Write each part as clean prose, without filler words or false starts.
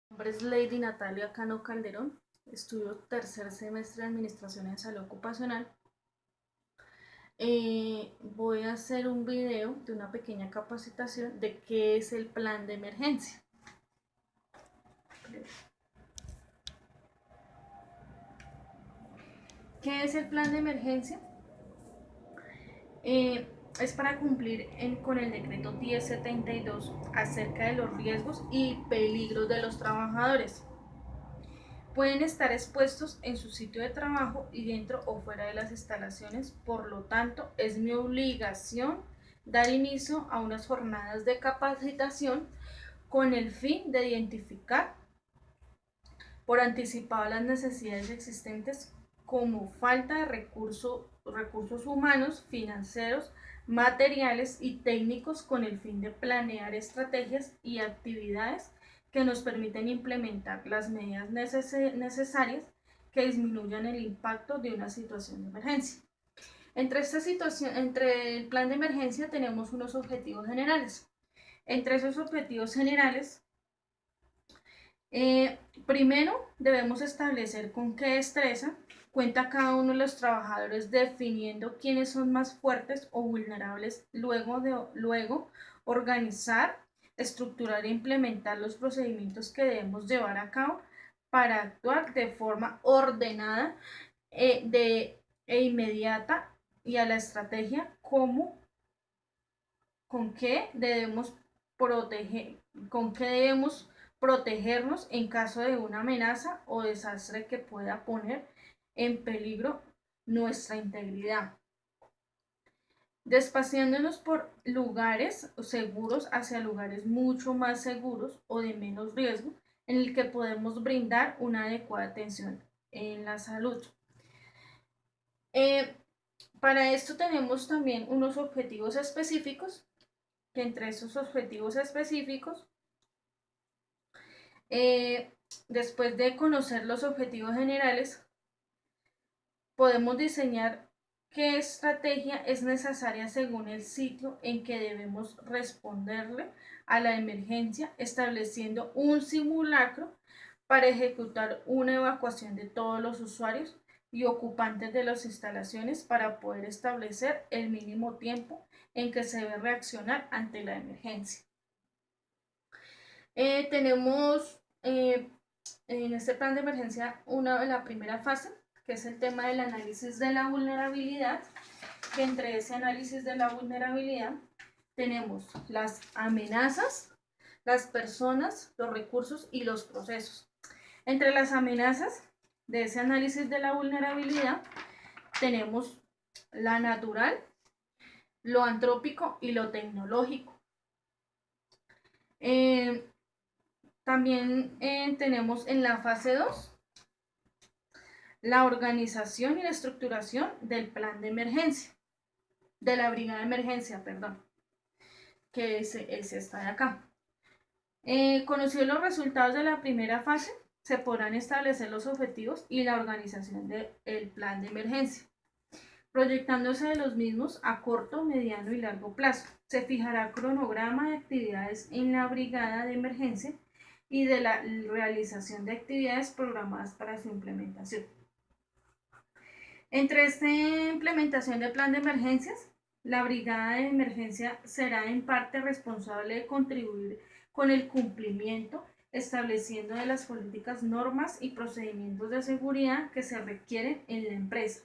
Mi nombre es Lady Natalia Cano Calderón, estudio tercer semestre de Administración en Salud Ocupacional. Voy a hacer un video de una pequeña capacitación de qué es el plan de emergencia. ¿Qué es el plan de emergencia? Es para cumplir con el decreto 1072 acerca de los riesgos y peligros de los trabajadores. Pueden estar expuestos en su sitio de trabajo y dentro o fuera de las instalaciones, por lo tanto, es mi obligación dar inicio a unas jornadas de capacitación con el fin de identificar por anticipado las necesidades existentes como falta de recursos humanos, financieros, materiales y técnicos con el fin de planear estrategias y actividades que nos permiten implementar las medidas necesarias que disminuyan el impacto de una situación de emergencia. Entre el plan de emergencia tenemos unos objetivos generales. Entre esos objetivos generales primero, debemos establecer con qué destreza cuenta cada uno de los trabajadores, definiendo quiénes son más fuertes o vulnerables, luego organizar, estructurar e implementar los procedimientos que debemos llevar a cabo para actuar de forma ordenada e inmediata y a la estrategia como con qué debemos proteger, con qué debemos protegernos en caso de una amenaza o desastre que pueda poner en peligro nuestra integridad. Despaciándonos por lugares seguros hacia lugares mucho más seguros o de menos riesgo, en el que podemos brindar una adecuada atención en la salud. Eh, para esto tenemos también unos objetivos específicos, que entre esos objetivos específicos, eh, después de conocer los objetivos generales, podemos diseñar qué estrategia es necesaria según el sitio en que debemos responderle a la emergencia, estableciendo un simulacro para ejecutar una evacuación de todos los usuarios y ocupantes de las instalaciones para poder establecer el mínimo tiempo en que se debe reaccionar ante la emergencia. Tenemos en este plan de emergencia la primera fase, que es el tema del análisis de la vulnerabilidad, que entre ese análisis de la vulnerabilidad tenemos las amenazas, las personas, los recursos y los procesos. Entre las amenazas de ese análisis de la vulnerabilidad tenemos la natural, lo antrópico y lo tecnológico. Eh, También tenemos en la fase 2 la organización y la estructuración del plan de emergencia, de la brigada de emergencia, perdón, que ese está de acá. Conocidos los resultados de la primera fase, se podrán establecer los objetivos y la organización del plan de emergencia, proyectándose de los mismos a corto, mediano y largo plazo. Se fijará cronograma de actividades en la brigada de emergencia y de la realización de actividades programadas para su implementación. Entre esta implementación del plan de emergencias, la brigada de emergencia será en parte responsable de contribuir con el cumplimiento estableciendo de las políticas, normas y procedimientos de seguridad que se requieren en la empresa.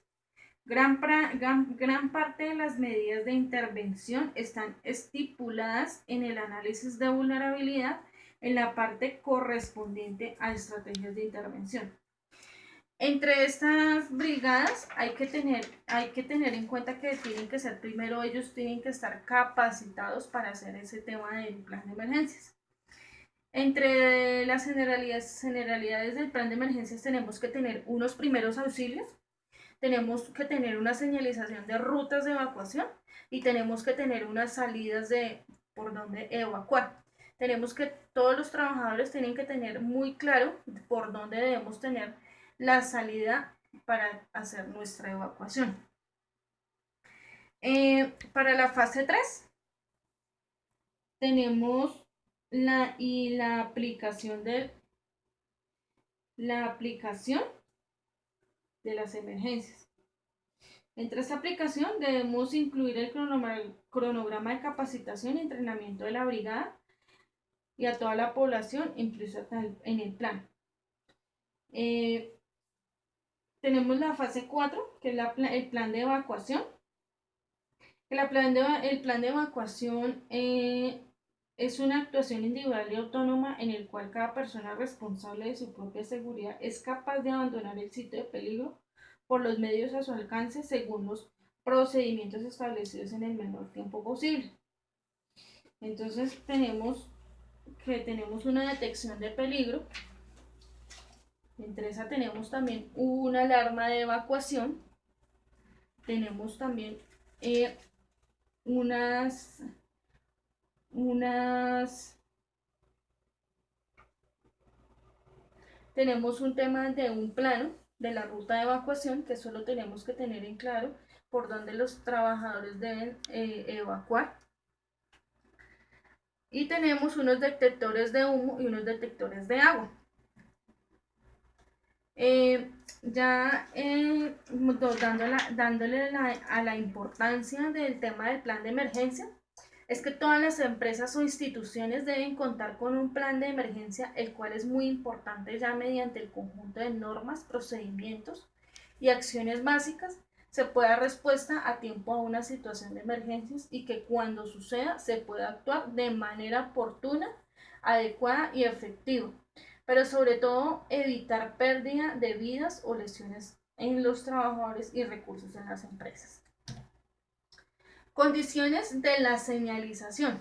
Gran parte de las medidas de intervención están estipuladas en el análisis de vulnerabilidad en la parte correspondiente a estrategias de intervención. Entre estas brigadas hay que tener en cuenta que tienen que ser primero, ellos tienen que estar capacitados para hacer ese tema del plan de emergencias. Entre las generalidades del plan de emergencias tenemos que tener unos primeros auxilios, tenemos que tener una señalización de rutas de evacuación y tenemos que tener unas salidas de por dónde evacuar. Tenemos que todos los trabajadores tienen que tener muy claro por dónde debemos tener la salida para hacer nuestra evacuación. Para la fase 3 tenemos la aplicación la aplicación de las emergencias. Entre esta aplicación debemos incluir el cronograma de capacitación y entrenamiento de la brigada y a toda la población incluso en el plan. Tenemos la fase 4, que es el plan de evacuación. El plan de evacuación es una actuación individual y autónoma en el cual cada persona responsable de su propia seguridad es capaz de abandonar el sitio de peligro por los medios a su alcance según los procedimientos establecidos en el menor tiempo posible. Entonces tenemos una detección de peligro. Entre esa tenemos también una alarma de evacuación. Tenemos también tenemos un tema de un plano de la ruta de evacuación que solo tenemos que tener en claro por dónde los trabajadores deben evacuar. Y tenemos unos detectores de humo y unos detectores de agua. Dándole a la importancia del tema del plan de emergencia, es que todas las empresas o instituciones deben contar con un plan de emergencia, el cual es muy importante ya mediante el conjunto de normas, procedimientos y acciones básicas se pueda dar respuesta a tiempo a una situación de emergencias y que cuando suceda se pueda actuar de manera oportuna, adecuada y efectiva, pero sobre todo evitar pérdida de vidas o lesiones en los trabajadores y recursos en las empresas. Condiciones de la señalización.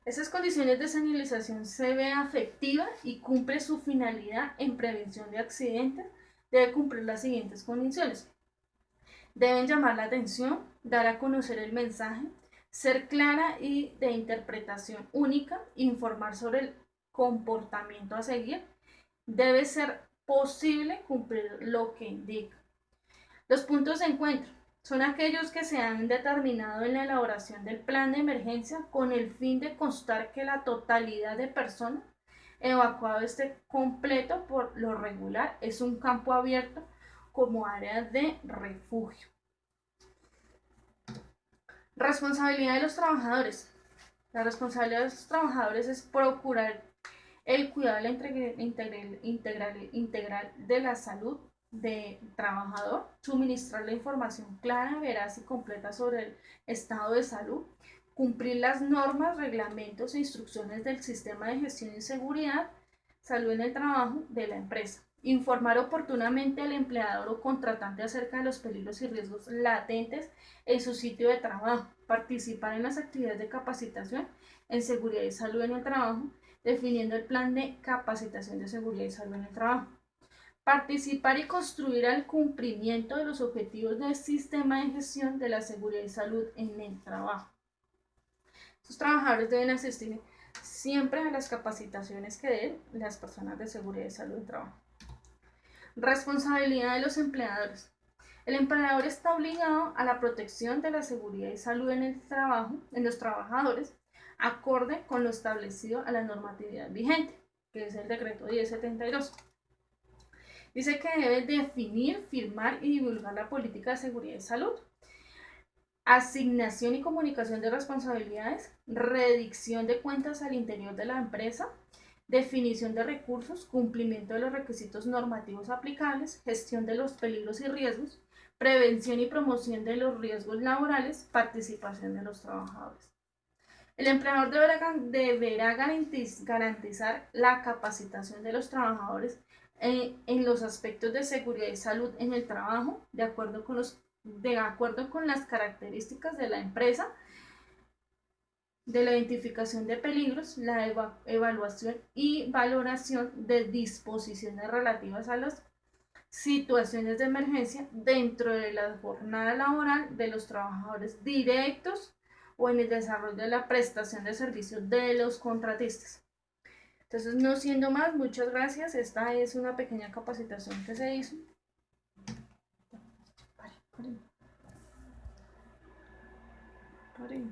Esas condiciones de señalización se ve afectiva y cumple su finalidad en prevención de accidentes. Debe cumplir las siguientes condiciones. Deben llamar la atención, dar a conocer el mensaje, ser clara y de interpretación única, informar sobre el comportamiento a seguir. Debe ser posible cumplir lo que indica. Los puntos de encuentro son aquellos que se han determinado en la elaboración del plan de emergencia con el fin de constar que la totalidad de personas evacuado esté completo. Por lo regular es un campo abierto como área de refugio. Responsabilidad de los trabajadores. La responsabilidad de los trabajadores es procurar el cuidado integral de la salud del trabajador, suministrar la información clara, veraz y completa sobre el estado de salud, cumplir las normas, reglamentos e instrucciones del sistema de gestión y seguridad, salud en el trabajo de la empresa, informar oportunamente al empleador o contratante acerca de los peligros y riesgos latentes en su sitio de trabajo, participar en las actividades de capacitación en seguridad y salud en el trabajo, definiendo el plan de capacitación de seguridad y salud en el trabajo. Participar y construir el cumplimiento de los objetivos del sistema de gestión de la seguridad y salud en el trabajo. Los trabajadores deben asistir siempre a las capacitaciones que den las personas de seguridad y salud en el trabajo. Responsabilidad de los empleadores. El empleador está obligado a la protección de la seguridad y salud en el trabajo, en los trabajadores, acorde con lo establecido a la normatividad vigente, que es el decreto 1072. Dice que debe definir, firmar y divulgar la política de seguridad y salud, asignación y comunicación de responsabilidades, redicción de cuentas al interior de la empresa, definición de recursos, cumplimiento de los requisitos normativos aplicables, gestión de los peligros y riesgos, prevención y promoción de los riesgos laborales, participación de los trabajadores. El empleador deberá garantizar la capacitación de los trabajadores en los aspectos de seguridad y salud en el trabajo, de acuerdo con las características de la empresa, de la identificación de peligros, la evaluación y valoración de disposiciones relativas a las situaciones de emergencia dentro de la jornada laboral de los trabajadores directos o en el desarrollo de la prestación de servicios de los contratistas. Entonces, no siendo más, muchas gracias. Esta es una pequeña capacitación que se hizo. Pare.